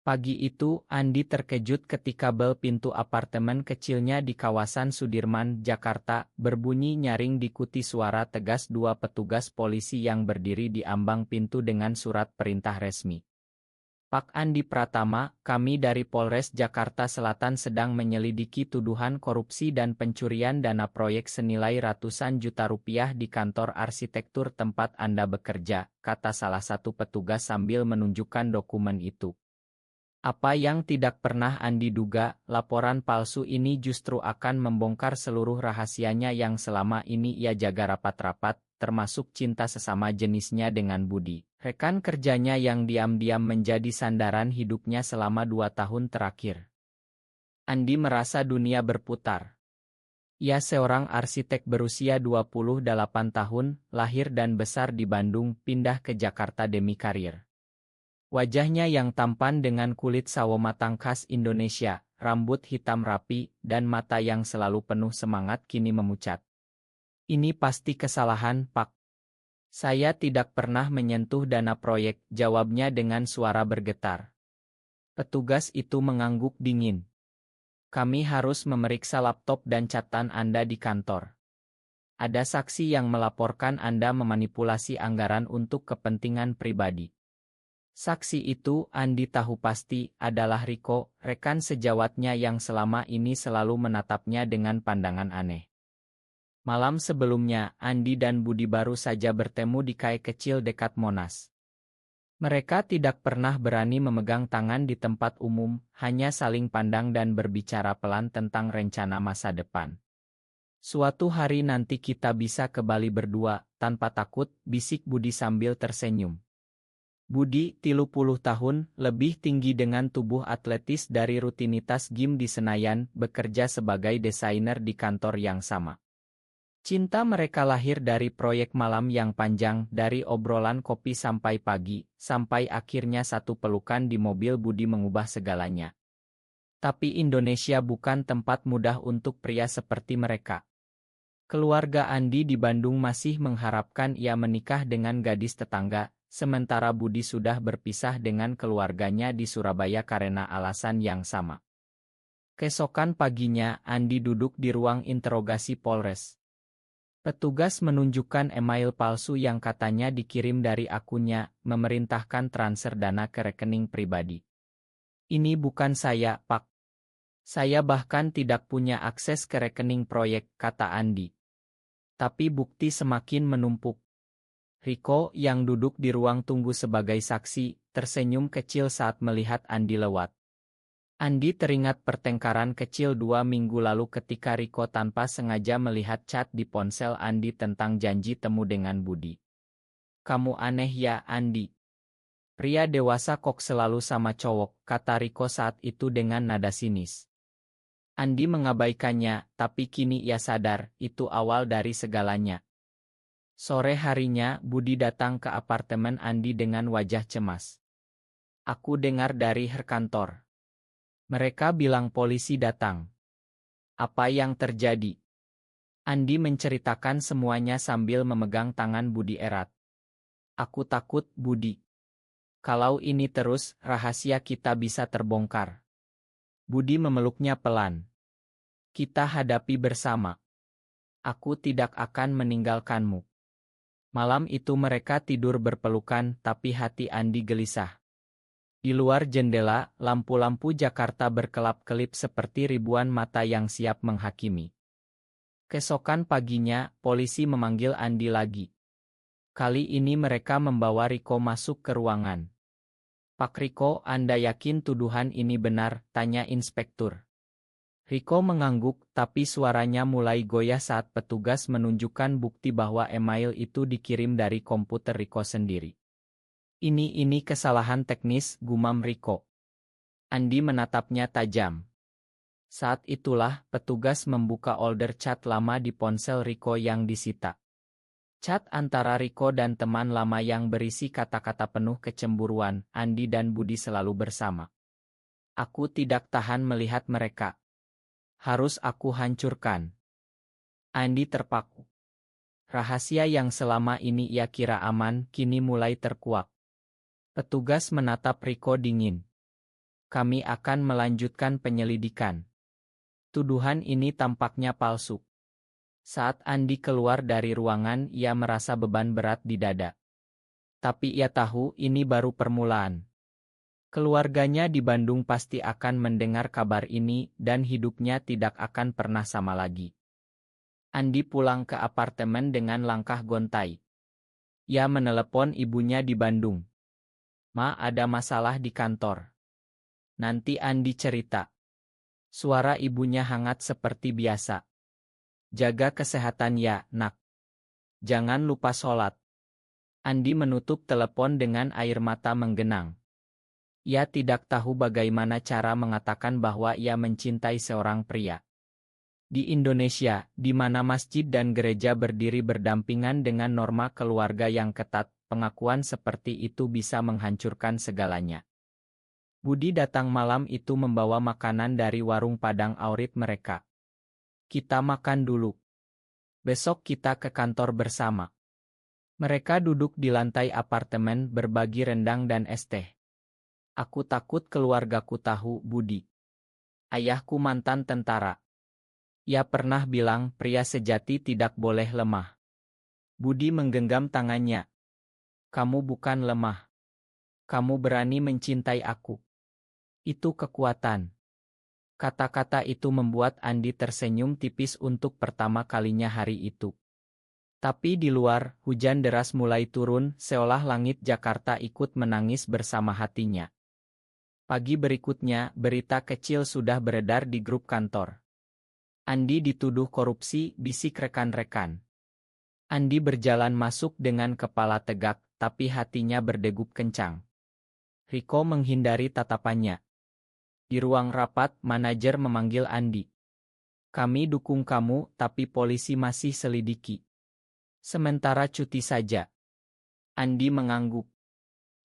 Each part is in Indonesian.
Pagi itu, Andi terkejut ketika bel pintu apartemen kecilnya di kawasan Sudirman, Jakarta, berbunyi nyaring diikuti suara tegas dua petugas polisi yang berdiri di ambang pintu dengan surat perintah resmi. Pak Andi Pratama, kami dari Polres Jakarta Selatan sedang menyelidiki tuduhan korupsi dan pencurian dana proyek senilai ratusan juta rupiah di kantor arsitektur tempat Anda bekerja, kata salah satu petugas sambil menunjukkan dokumen itu. Apa yang tidak pernah Andi duga, laporan palsu ini justru akan membongkar seluruh rahasianya yang selama ini ia jaga rapat-rapat, termasuk cinta sesama jenisnya dengan Budi, rekan kerjanya yang diam-diam menjadi sandaran hidupnya selama 2 tahun terakhir. Andi merasa dunia berputar. Ia seorang arsitek berusia 28 tahun, lahir dan besar di Bandung, pindah ke Jakarta demi karir. Wajahnya yang tampan dengan kulit sawo matang khas Indonesia, rambut hitam rapi, dan mata yang selalu penuh semangat kini memucat. Ini pasti kesalahan, Pak. Saya tidak pernah menyentuh dana proyek, jawabnya dengan suara bergetar. Petugas itu mengangguk dingin. Kami harus memeriksa laptop dan catatan Anda di kantor. Ada saksi yang melaporkan Anda memanipulasi anggaran untuk kepentingan pribadi. Saksi itu, Andi tahu pasti, adalah Riko, rekan sejawatnya yang selama ini selalu menatapnya dengan pandangan aneh. Malam sebelumnya, Andi dan Budi baru saja bertemu di kai kecil dekat Monas. Mereka tidak pernah berani memegang tangan di tempat umum, hanya saling pandang dan berbicara pelan tentang rencana masa depan. Suatu hari nanti kita bisa ke Bali berdua, tanpa takut, bisik Budi sambil tersenyum. Budi, 30 tahun, lebih tinggi dengan tubuh atletis dari rutinitas gym di Senayan, bekerja sebagai desainer di kantor yang sama. Cinta mereka lahir dari proyek malam yang panjang, dari obrolan kopi sampai pagi, sampai akhirnya satu pelukan di mobil Budi mengubah segalanya. Tapi Indonesia bukan tempat mudah untuk pria seperti mereka. Keluarga Andi di Bandung masih mengharapkan ia menikah dengan gadis tetangga, sementara Budi sudah berpisah dengan keluarganya di Surabaya karena alasan yang sama. Keesokan paginya, Andi duduk di ruang interogasi Polres. Petugas menunjukkan email palsu yang katanya dikirim dari akunnya, memerintahkan transfer dana ke rekening pribadi. Ini bukan saya, Pak. Saya bahkan tidak punya akses ke rekening proyek, kata Andi. Tapi bukti semakin menumpuk. Riko, yang duduk di ruang tunggu sebagai saksi, tersenyum kecil saat melihat Andi lewat. Andi teringat pertengkaran kecil 2 minggu lalu ketika Riko tanpa sengaja melihat chat di ponsel Andi tentang janji temu dengan Budi. Kamu aneh ya, Andi. Pria dewasa kok selalu sama cowok, kata Riko saat itu dengan nada sinis. Andi mengabaikannya, tapi kini ia sadar, itu awal dari segalanya. Sore harinya, Budi datang ke apartemen Andi dengan wajah cemas. Aku dengar dari kantor. Mereka bilang polisi datang. Apa yang terjadi? Andi menceritakan semuanya sambil memegang tangan Budi erat. Aku takut, Budi. Kalau ini terus, rahasia kita bisa terbongkar. Budi memeluknya pelan. Kita hadapi bersama. Aku tidak akan meninggalkanmu. Malam itu mereka tidur berpelukan, tapi hati Andi gelisah. Di luar jendela, lampu-lampu Jakarta berkelap-kelip seperti ribuan mata yang siap menghakimi. Keesokan paginya, polisi memanggil Andi lagi. Kali ini mereka membawa Riko masuk ke ruangan. Pak Riko, Anda yakin tuduhan ini benar? Tanya inspektur. Riko mengangguk, tapi suaranya mulai goyah saat petugas menunjukkan bukti bahwa email itu dikirim dari komputer Riko sendiri. Ini kesalahan teknis, gumam Riko. Andi menatapnya tajam. Saat itulah, petugas membuka folder chat lama di ponsel Riko yang disita. Chat antara Riko dan teman lama yang berisi kata-kata penuh kecemburuan, Andi dan Budi selalu bersama. Aku tidak tahan melihat mereka. Harus aku hancurkan. Andi terpaku. Rahasia yang selama ini ia kira aman, kini mulai terkuak. Petugas menatap Riko dingin. Kami akan melanjutkan penyelidikan. Tuduhan ini tampaknya palsu. Saat Andi keluar dari ruangan, ia merasa beban berat di dada. Tapi ia tahu ini baru permulaan. Keluarganya di Bandung pasti akan mendengar kabar ini dan hidupnya tidak akan pernah sama lagi. Andi pulang ke apartemen dengan langkah gontai. Ia menelepon ibunya di Bandung. "Ma, ada masalah di kantor." Nanti Andi cerita. Suara ibunya hangat seperti biasa. "Jaga kesehatan ya, Nak. Jangan lupa sholat." Andi menutup telepon dengan air mata menggenang. Ia tidak tahu bagaimana cara mengatakan bahwa ia mencintai seorang pria. Di Indonesia, di mana masjid dan gereja berdiri berdampingan dengan norma keluarga yang ketat, pengakuan seperti itu bisa menghancurkan segalanya. Budi datang malam itu membawa makanan dari warung Padang Aurit mereka. "Kita makan dulu. Besok kita ke kantor bersama." Mereka duduk di lantai apartemen berbagi rendang dan es teh. "Aku takut keluargaku tahu, Budi. Ayahku mantan tentara. Ia pernah bilang pria sejati tidak boleh lemah." Budi menggenggam tangannya. "Kamu bukan lemah. Kamu berani mencintai aku. Itu kekuatan." Kata-kata itu membuat Andi tersenyum tipis untuk pertama kalinya hari itu. Tapi di luar, hujan deras mulai turun, seolah langit Jakarta ikut menangis bersama hatinya. Pagi berikutnya, berita kecil sudah beredar di grup kantor. "Andi dituduh korupsi," bisik rekan-rekan. Andi berjalan masuk dengan kepala tegak, tapi hatinya berdegup kencang. Riko menghindari tatapannya. Di ruang rapat, manajer memanggil Andi. "Kami dukung kamu, tapi polisi masih selidiki. Sementara cuti saja." Andi mengangguk.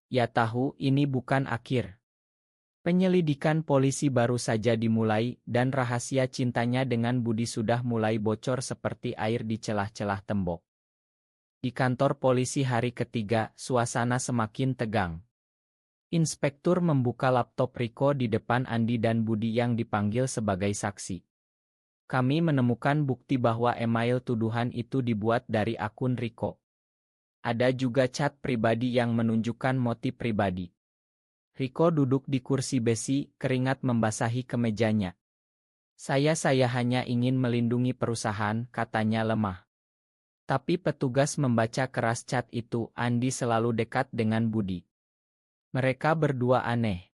Ia tahu ini bukan akhir. Penyelidikan polisi baru saja dimulai dan rahasia cintanya dengan Budi sudah mulai bocor seperti air di celah-celah tembok. Di kantor polisi hari ketiga, suasana semakin tegang. Inspektur membuka laptop Riko di depan Andi dan Budi yang dipanggil sebagai saksi. "Kami menemukan bukti bahwa email tuduhan itu dibuat dari akun Riko. Ada juga chat pribadi yang menunjukkan motif pribadi." Riko duduk di kursi besi, keringat membasahi kemejanya. Saya hanya ingin melindungi perusahaan," katanya lemah. Tapi petugas membaca keras chat itu. Andi selalu dekat dengan Budi. Mereka berdua aneh.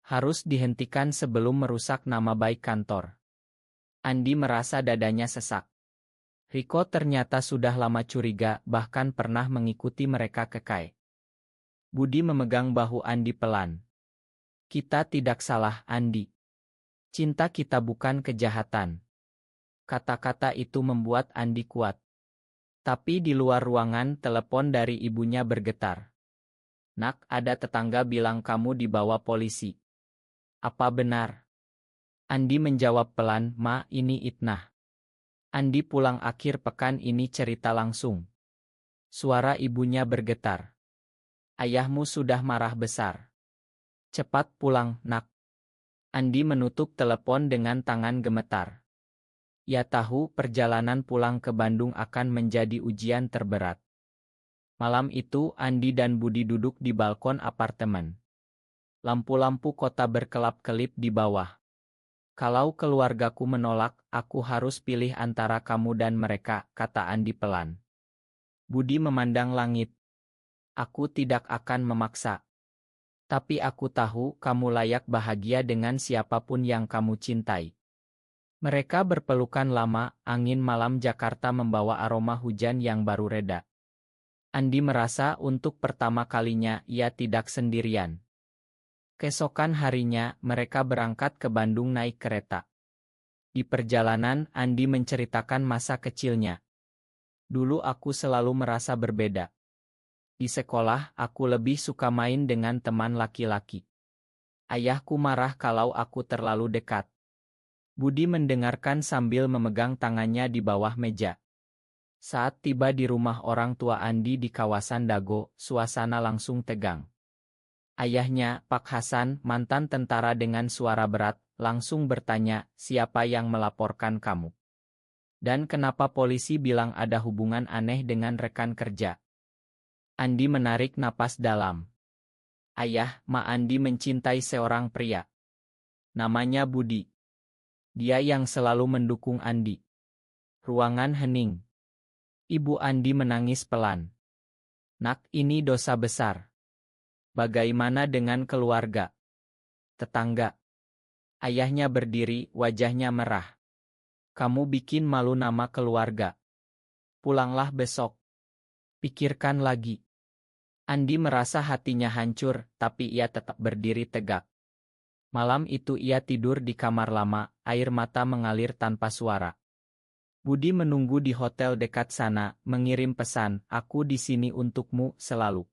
Harus dihentikan sebelum merusak nama baik kantor. Andi merasa dadanya sesak. Riko ternyata sudah lama curiga, bahkan pernah mengikuti mereka ke Kai. Budi memegang bahu Andi pelan. "Kita tidak salah, Andi. Cinta kita bukan kejahatan." Kata-kata itu membuat Andi kuat. Tapi di luar ruangan, telepon dari ibunya bergetar. "Nak, ada tetangga bilang kamu dibawa polisi. Apa benar?" Andi menjawab pelan, "Ma, ini Itnah. Andi pulang akhir pekan ini cerita langsung." Suara ibunya bergetar. "Ayahmu sudah marah besar. Cepat pulang, Nak." Andi menutup telepon dengan tangan gemetar. Ia tahu perjalanan pulang ke Bandung akan menjadi ujian terberat. Malam itu Andi dan Budi duduk di balkon apartemen. Lampu-lampu kota berkelap-kelip di bawah. "Kalau keluargaku menolak, aku harus pilih antara kamu dan mereka," kata Andi pelan. Budi memandang langit. "Aku tidak akan memaksa. Tapi aku tahu kamu layak bahagia dengan siapapun yang kamu cintai." Mereka berpelukan lama, angin malam Jakarta membawa aroma hujan yang baru reda. Andi merasa untuk pertama kalinya ia tidak sendirian. Keesokan harinya, mereka berangkat ke Bandung naik kereta. Di perjalanan, Andi menceritakan masa kecilnya. "Dulu aku selalu merasa berbeda. Di sekolah, aku lebih suka main dengan teman laki-laki. Ayahku marah kalau aku terlalu dekat." Budi mendengarkan sambil memegang tangannya di bawah meja. Saat tiba di rumah orang tua Andi di kawasan Dago, suasana langsung tegang. Ayahnya, Pak Hasan, mantan tentara dengan suara berat, langsung bertanya, siapa yang melaporkan kamu? Dan kenapa polisi bilang ada hubungan aneh dengan rekan kerja? Andi menarik napas dalam. Ayah, Ma Andi mencintai seorang pria. Namanya Budi. Dia yang selalu mendukung Andi. Ruangan hening. Ibu Andi menangis pelan. Nak, ini dosa besar. Bagaimana dengan keluarga? Tetangga. Ayahnya berdiri, wajahnya merah. Kamu bikin malu nama keluarga. Pulanglah besok. Pikirkan lagi. Andi merasa hatinya hancur, tapi ia tetap berdiri tegak. Malam itu ia tidur di kamar lama, air mata mengalir tanpa suara. Budi menunggu di hotel dekat sana, mengirim pesan, aku di sini untukmu selalu.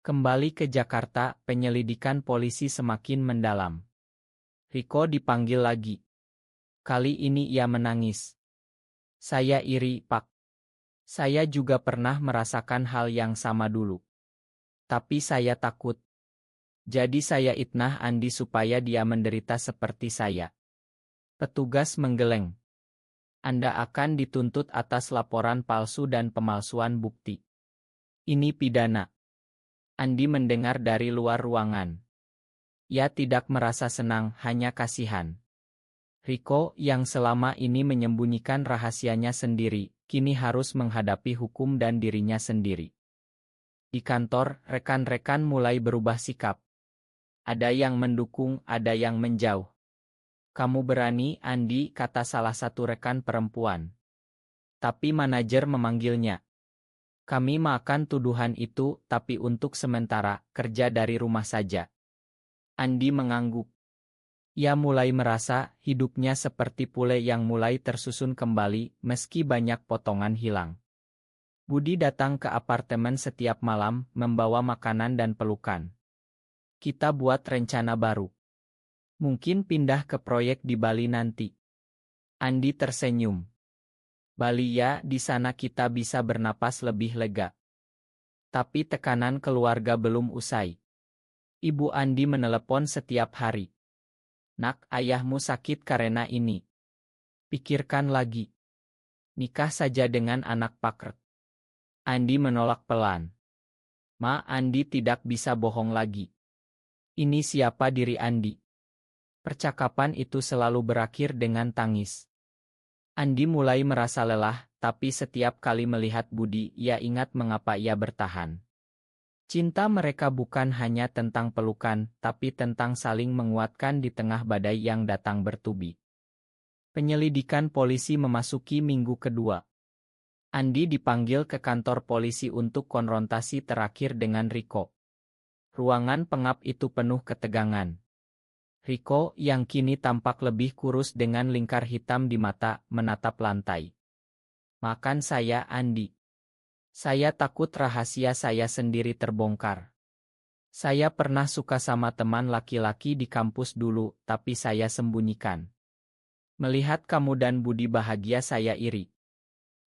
Kembali ke Jakarta, penyelidikan polisi semakin mendalam. Riko dipanggil lagi. Kali ini ia menangis. Saya iri, Pak. Saya juga pernah merasakan hal yang sama dulu. Tapi saya takut. Jadi saya itnah Andi supaya dia menderita seperti saya. Petugas menggeleng. Anda akan dituntut atas laporan palsu dan pemalsuan bukti. Ini pidana. Andi mendengar dari luar ruangan. Ia tidak merasa senang, hanya kasihan. Riko, yang selama ini menyembunyikan rahasianya sendiri, kini harus menghadapi hukum dan dirinya sendiri. Di kantor, rekan-rekan mulai berubah sikap. Ada yang mendukung, ada yang menjauh. Kamu berani, Andi, kata salah satu rekan perempuan. Tapi manajer memanggilnya. Kami makan tuduhan itu, tapi untuk sementara, kerja dari rumah saja. Andi mengangguk. Ia mulai merasa hidupnya seperti pule yang mulai tersusun kembali, meski banyak potongan hilang. Budi datang ke apartemen setiap malam, membawa makanan dan pelukan. Kita buat rencana baru. Mungkin pindah ke proyek di Bali nanti. Andi tersenyum. Bali ya, di sana kita bisa bernapas lebih lega. Tapi tekanan keluarga belum usai. Ibu Andi menelepon setiap hari. Nak, ayahmu sakit karena ini. Pikirkan lagi. Nikah saja dengan anak pakrek. Andi menolak pelan. Ma, Andi tidak bisa bohong lagi. Ini siapa diri Andi? Percakapan itu selalu berakhir dengan tangis. Andi mulai merasa lelah, tapi setiap kali melihat Budi, ia ingat mengapa ia bertahan. Cinta mereka bukan hanya tentang pelukan, tapi tentang saling menguatkan di tengah badai yang datang bertubi. Penyelidikan polisi memasuki minggu kedua. Andi dipanggil ke kantor polisi untuk konfrontasi terakhir dengan Riko. Ruangan pengap itu penuh ketegangan. Riko, yang kini tampak lebih kurus dengan lingkar hitam di mata, menatap lantai. Makan saya, Andi. Saya takut rahasia saya sendiri terbongkar. Saya pernah suka sama teman laki-laki di kampus dulu, tapi saya sembunyikan. Melihat kamu dan Budi bahagia saya iri.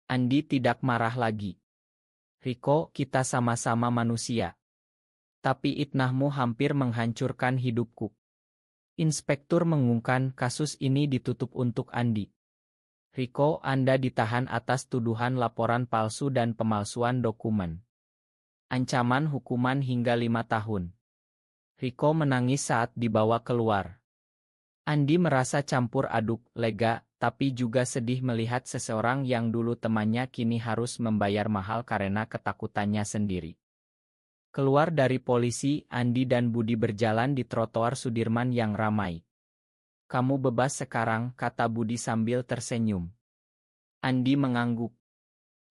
Andi tidak marah lagi. Riko, kita sama-sama manusia. Tapi itnahmu hampir menghancurkan hidupku. Inspektur mengumumkan kasus ini ditutup untuk Andi. Riko, Anda ditahan atas tuduhan laporan palsu dan pemalsuan dokumen. Ancaman hukuman hingga 5 tahun. Riko menangis saat dibawa keluar. Andi merasa campur aduk, lega, tapi juga sedih melihat seseorang yang dulu temannya kini harus membayar mahal karena ketakutannya sendiri. Keluar dari polisi, Andi dan Budi berjalan di trotoar Sudirman yang ramai. Kamu bebas sekarang, kata Budi sambil tersenyum. Andi mengangguk.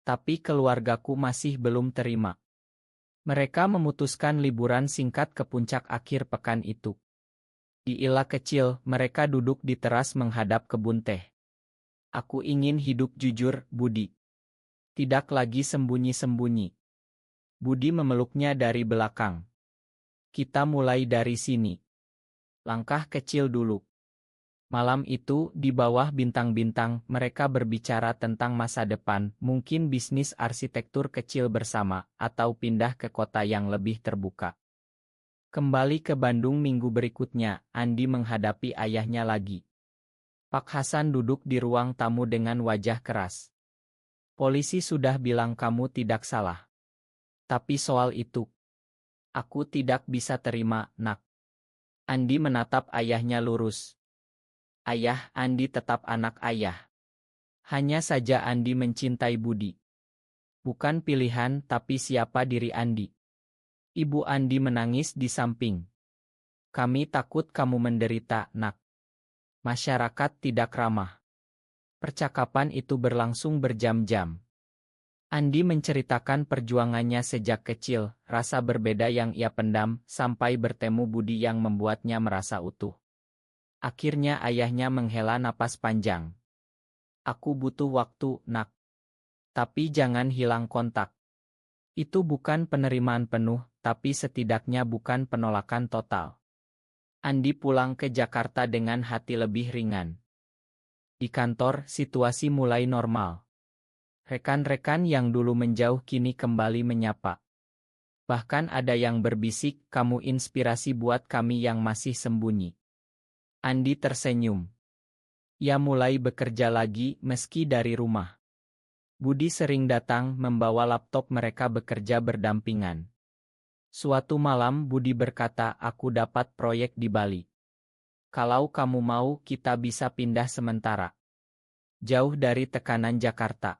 Tapi keluargaku masih belum terima. Mereka memutuskan liburan singkat ke puncak akhir pekan itu. Di ila kecil, mereka duduk di teras menghadap kebun teh. Aku ingin hidup jujur, Budi. Tidak lagi sembunyi-sembunyi. Budi memeluknya dari belakang. Kita mulai dari sini. Langkah kecil dulu. Malam itu, di bawah bintang-bintang, mereka berbicara tentang masa depan, mungkin bisnis arsitektur kecil bersama, atau pindah ke kota yang lebih terbuka. Kembali ke Bandung minggu berikutnya, Andi menghadapi ayahnya lagi. Pak Hasan duduk di ruang tamu dengan wajah keras. Polisi sudah bilang kamu tidak salah. Tapi soal itu, aku tidak bisa terima, nak. Andi menatap ayahnya lurus. Ayah, Andi tetap anak ayah. Hanya saja Andi mencintai Budi. Bukan pilihan, tapi siapa diri Andi. Ibu Andi menangis di samping. Kami takut kamu menderita, nak. Masyarakat tidak ramah. Percakapan itu berlangsung berjam-jam. Andi menceritakan perjuangannya sejak kecil, rasa berbeda yang ia pendam, sampai bertemu Budi yang membuatnya merasa utuh. Akhirnya ayahnya menghela napas panjang. Aku butuh waktu, nak. Tapi jangan hilang kontak. Itu bukan penerimaan penuh, tapi setidaknya bukan penolakan total. Andi pulang ke Jakarta dengan hati lebih ringan. Di kantor, situasi mulai normal. Rekan-rekan yang dulu menjauh kini kembali menyapa. Bahkan ada yang berbisik, kamu inspirasi buat kami yang masih sembunyi. Andi tersenyum. Ia mulai bekerja lagi meski dari rumah. Budi sering datang membawa laptop, mereka bekerja berdampingan. Suatu malam Budi berkata, aku dapat proyek di Bali. Kalau kamu mau, kita bisa pindah sementara. Jauh dari tekanan Jakarta.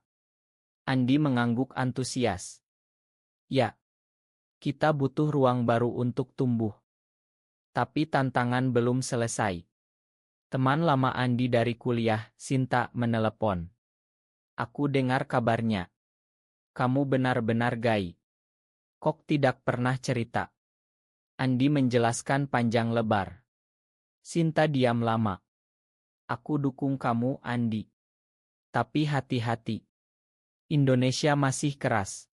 Andi mengangguk antusias. Ya, kita butuh ruang baru untuk tumbuh. Tapi tantangan belum selesai. Teman lama Andi dari kuliah, Sinta, menelepon. Aku dengar kabarnya. Kamu benar-benar gay. Kok tidak pernah cerita? Andi menjelaskan panjang lebar. Sinta diam lama. Aku dukung kamu, Andi. Tapi hati-hati. Indonesia masih keras.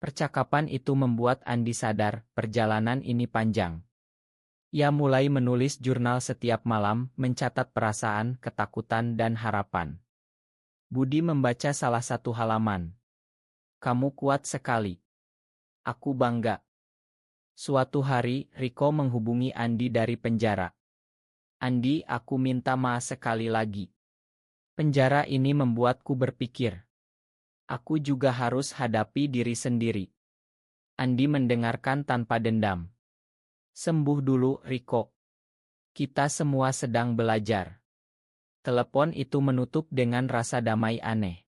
Percakapan itu membuat Andi sadar, perjalanan ini panjang. Ia mulai menulis jurnal setiap malam, mencatat perasaan, ketakutan, dan harapan. Budi membaca salah satu halaman. Kamu kuat sekali. Aku bangga. Suatu hari, Riko menghubungi Andi dari penjara. Andi, aku minta maaf sekali lagi. Penjara ini membuatku berpikir. Aku juga harus hadapi diri sendiri. Andi mendengarkan tanpa dendam. Sembuh dulu, Riko. Kita semua sedang belajar. Telepon itu menutup dengan rasa damai aneh.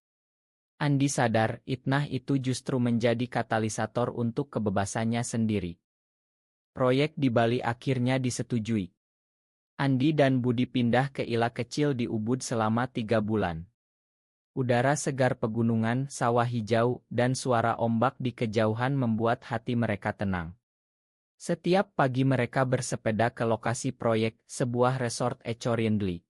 Andi sadar, itnah itu justru menjadi katalisator untuk kebebasannya sendiri. Proyek di Bali akhirnya disetujui. Andi dan Budi pindah ke Ila kecil di Ubud selama 3 bulan. Udara segar pegunungan, sawah hijau, dan suara ombak di kejauhan membuat hati mereka tenang. Setiap pagi mereka bersepeda ke lokasi proyek, sebuah resort eco-friendly.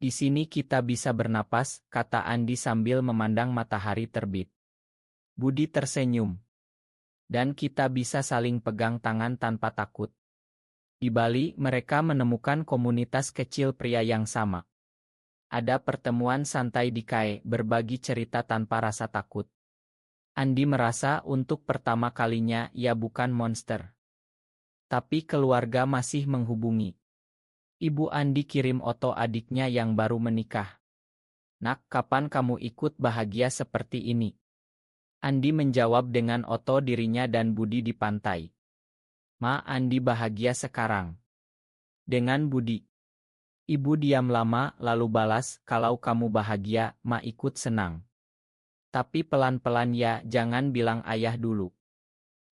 Di sini kita bisa bernapas, kata Andi sambil memandang matahari terbit. Budi tersenyum. Dan kita bisa saling pegang tangan tanpa takut. Di Bali, mereka menemukan komunitas kecil pria yang sama. Ada pertemuan santai di KAE, berbagi cerita tanpa rasa takut. Andi merasa untuk pertama kalinya ia bukan monster. Tapi keluarga masih menghubungi. Ibu Andi kirim foto adiknya yang baru menikah. Nak, kapan kamu ikut bahagia seperti ini? Andi menjawab dengan foto dirinya dan Budi di pantai. Ma, Andi bahagia sekarang. Dengan Budi. Ibu diam lama lalu balas, kalau kamu bahagia, Ma ikut senang. Tapi pelan-pelan ya, jangan bilang ayah dulu.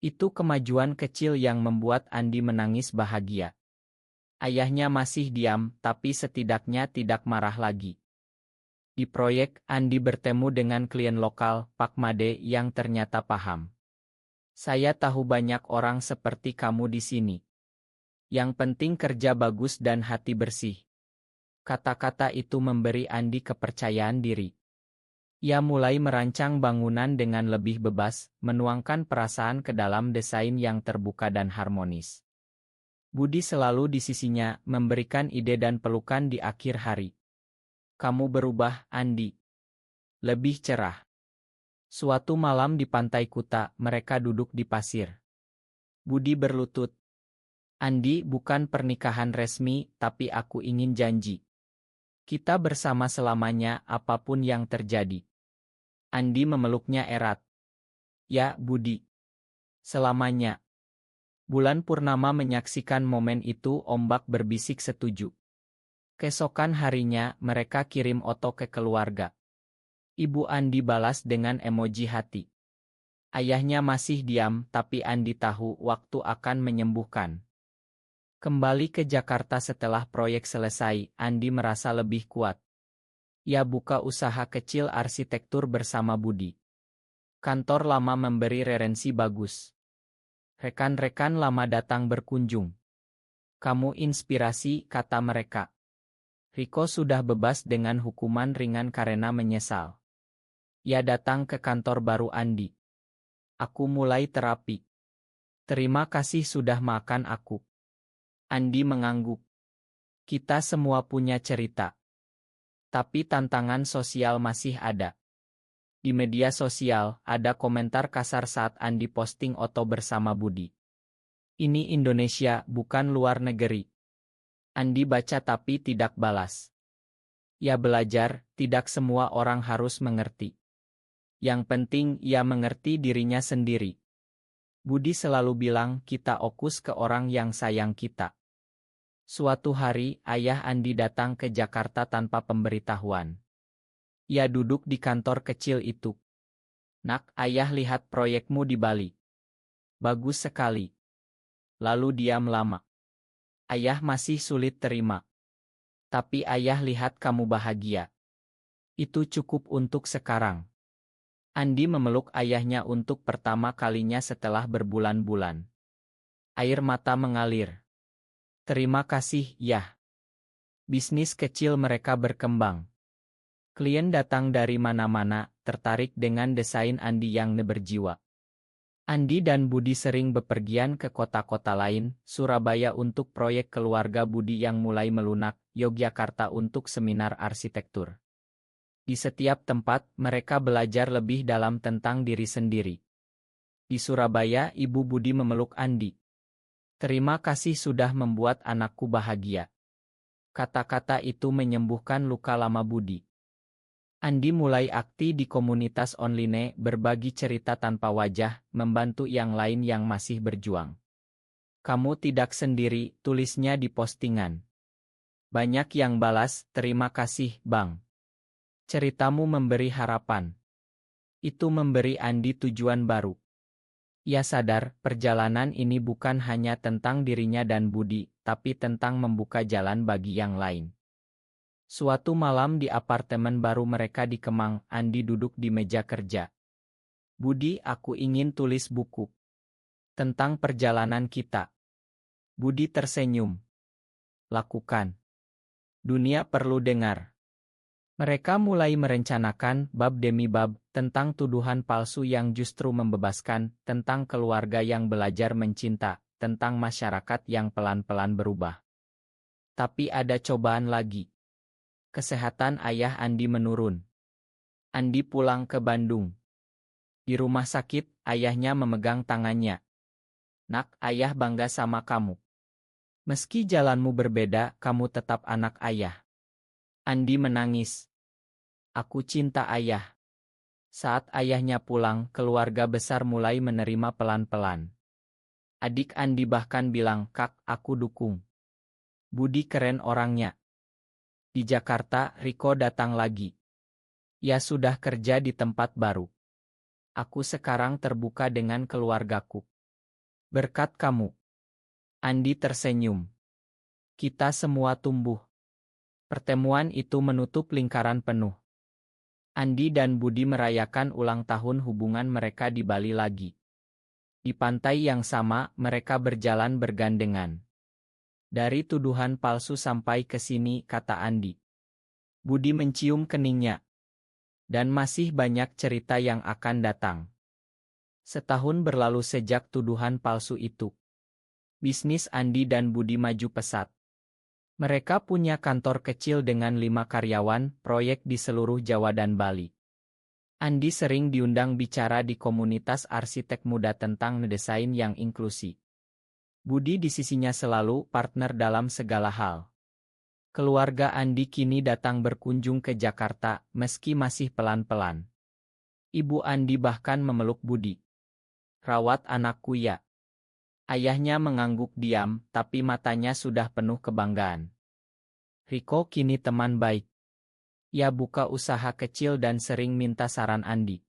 Itu kemajuan kecil yang membuat Andi menangis bahagia. Ayahnya masih diam, tapi setidaknya tidak marah lagi. Di proyek, Andi bertemu dengan klien lokal, Pak Made, yang ternyata paham. Saya tahu banyak orang seperti kamu di sini. Yang penting kerja bagus dan hati bersih. Kata-kata itu memberi Andi kepercayaan diri. Ia mulai merancang bangunan dengan lebih bebas, menuangkan perasaan ke dalam desain yang terbuka dan harmonis. Budi selalu di sisinya, memberikan ide dan pelukan di akhir hari. Kamu berubah, Andi. Lebih cerah. Suatu malam di pantai Kuta, mereka duduk di pasir. Budi berlutut. Andi, bukan pernikahan resmi, tapi aku ingin janji. Kita bersama selamanya, apapun yang terjadi. Andi memeluknya erat. Ya, Budi. Selamanya. Bulan purnama menyaksikan momen itu, ombak berbisik setuju. Keesokan harinya, mereka kirim oto ke keluarga. Ibu Andi balas dengan emoji hati. Ayahnya masih diam, tapi Andi tahu waktu akan menyembuhkan. Kembali ke Jakarta setelah proyek selesai, Andi merasa lebih kuat. Ia buka usaha kecil arsitektur bersama Budi. Kantor lama memberi referensi bagus. Rekan-rekan lama datang berkunjung. Kamu inspirasi, kata mereka. Riko sudah bebas dengan hukuman ringan karena menyesal. Ia datang ke kantor baru Andi. Aku mulai terapi. Terima kasih sudah makan aku. Andi mengangguk. Kita semua punya cerita. Tapi tantangan sosial masih ada. Di media sosial, ada komentar kasar saat Andi posting oto bersama Budi. Ini Indonesia, bukan luar negeri. Andi baca tapi tidak balas. Ia belajar, tidak semua orang harus mengerti. Yang penting, ia mengerti dirinya sendiri. Budi selalu bilang, kita fokus ke orang yang sayang kita. Suatu hari, ayah Andi datang ke Jakarta tanpa pemberitahuan. Ia duduk di kantor kecil itu. Nak, ayah lihat proyekmu di Bali. Bagus sekali. Lalu diam lama. Ayah masih sulit terima. Tapi ayah lihat kamu bahagia. Itu cukup untuk sekarang. Andi memeluk ayahnya untuk pertama kalinya setelah berbulan-bulan. Air mata mengalir. Terima kasih, Yah. Bisnis kecil mereka berkembang. Klien datang dari mana-mana, tertarik dengan desain Andi yang berjiwa. Andi dan Budi sering bepergian ke kota-kota lain, Surabaya untuk proyek keluarga Budi yang mulai melunak, Yogyakarta untuk seminar arsitektur. Di setiap tempat, mereka belajar lebih dalam tentang diri sendiri. Di Surabaya, Ibu Budi memeluk Andi. Terima kasih sudah membuat anakku bahagia. Kata-kata itu menyembuhkan luka lama Budi. Andi mulai aktif di komunitas online, berbagi cerita tanpa wajah, membantu yang lain yang masih berjuang. Kamu tidak sendiri, tulisnya di postingan. Banyak yang balas, terima kasih, Bang. Ceritamu memberi harapan. Itu memberi Andi tujuan baru. Ia sadar, perjalanan ini bukan hanya tentang dirinya dan Budi, tapi tentang membuka jalan bagi yang lain. Suatu malam di apartemen baru mereka di Kemang, Andi duduk di meja kerja. Budi, aku ingin tulis buku. Tentang perjalanan kita. Budi tersenyum. Lakukan. Dunia perlu dengar. Mereka mulai merencanakan, bab demi bab, tentang tuduhan palsu yang justru membebaskan, tentang keluarga yang belajar mencinta, tentang masyarakat yang pelan-pelan berubah. Tapi ada cobaan lagi. Kesehatan ayah Andi menurun. Andi pulang ke Bandung. Di rumah sakit, ayahnya memegang tangannya. Nak, ayah bangga sama kamu. Meski jalanmu berbeda, kamu tetap anak ayah. Andi menangis. Aku cinta ayah. Saat ayahnya pulang, keluarga besar mulai menerima pelan-pelan. Adik Andi bahkan bilang, Kak, aku dukung. Budi keren orangnya. Di Jakarta, Riko datang lagi. Ia sudah kerja di tempat baru. Aku sekarang terbuka dengan keluargaku. Berkat kamu. Andi tersenyum. Kita semua tumbuh. Pertemuan itu menutup lingkaran penuh. Andi dan Budi merayakan ulang tahun hubungan mereka di Bali lagi. Di pantai yang sama, mereka berjalan bergandengan. Dari tuduhan palsu sampai ke sini, kata Andi. Budi mencium keningnya. Dan masih banyak cerita yang akan datang. Setahun berlalu sejak tuduhan palsu itu. Bisnis Andi dan Budi maju pesat. Mereka punya kantor kecil dengan 5 karyawan, proyek di seluruh Jawa dan Bali. Andi sering diundang bicara di komunitas arsitek muda tentang desain yang inklusi. Budi di sisinya selalu partner dalam segala hal. Keluarga Andi kini datang berkunjung ke Jakarta, meski masih pelan-pelan. Ibu Andi bahkan memeluk Budi. "Rawat anakku ya." Ayahnya mengangguk diam, tapi matanya sudah penuh kebanggaan. Riko kini teman baik. Ia buka usaha kecil dan sering minta saran Andi.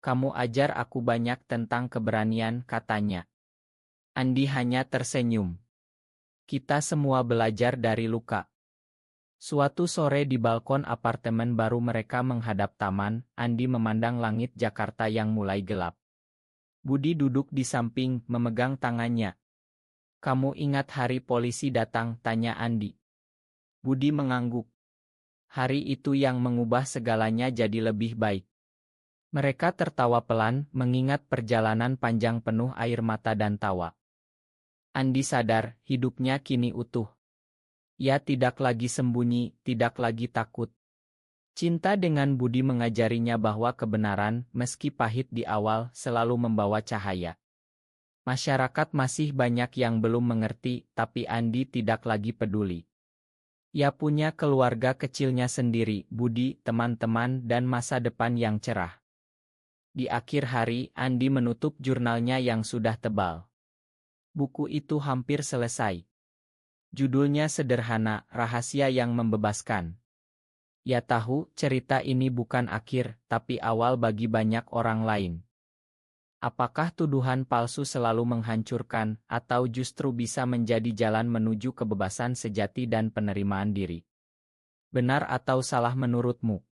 "Kamu ajar aku banyak tentang keberanian," katanya. Andi hanya tersenyum. "Kita semua belajar dari luka." Suatu sore di balkon apartemen baru mereka menghadap taman, Andi memandang langit Jakarta yang mulai gelap. Budi duduk di samping, memegang tangannya. "Kamu ingat hari polisi datang?" tanya Andi. Budi mengangguk. "Hari itu yang mengubah segalanya jadi lebih baik." Mereka tertawa pelan, mengingat perjalanan panjang penuh air mata dan tawa. Andi sadar, hidupnya kini utuh. Ia tidak lagi sembunyi, tidak lagi takut. Cinta dengan Budi mengajarinya bahwa kebenaran, meski pahit di awal, selalu membawa cahaya. Masyarakat masih banyak yang belum mengerti, tapi Andi tidak lagi peduli. Ia punya keluarga kecilnya sendiri, Budi, teman-teman, dan masa depan yang cerah. Di akhir hari, Andi menutup jurnalnya yang sudah tebal. Buku itu hampir selesai. Judulnya sederhana, Rahasia yang Membebaskan. Ia tahu cerita ini bukan akhir, tapi awal bagi banyak orang lain. Apakah tuduhan palsu selalu menghancurkan, atau justru bisa menjadi jalan menuju kebebasan sejati dan penerimaan diri? Benar atau salah menurutmu?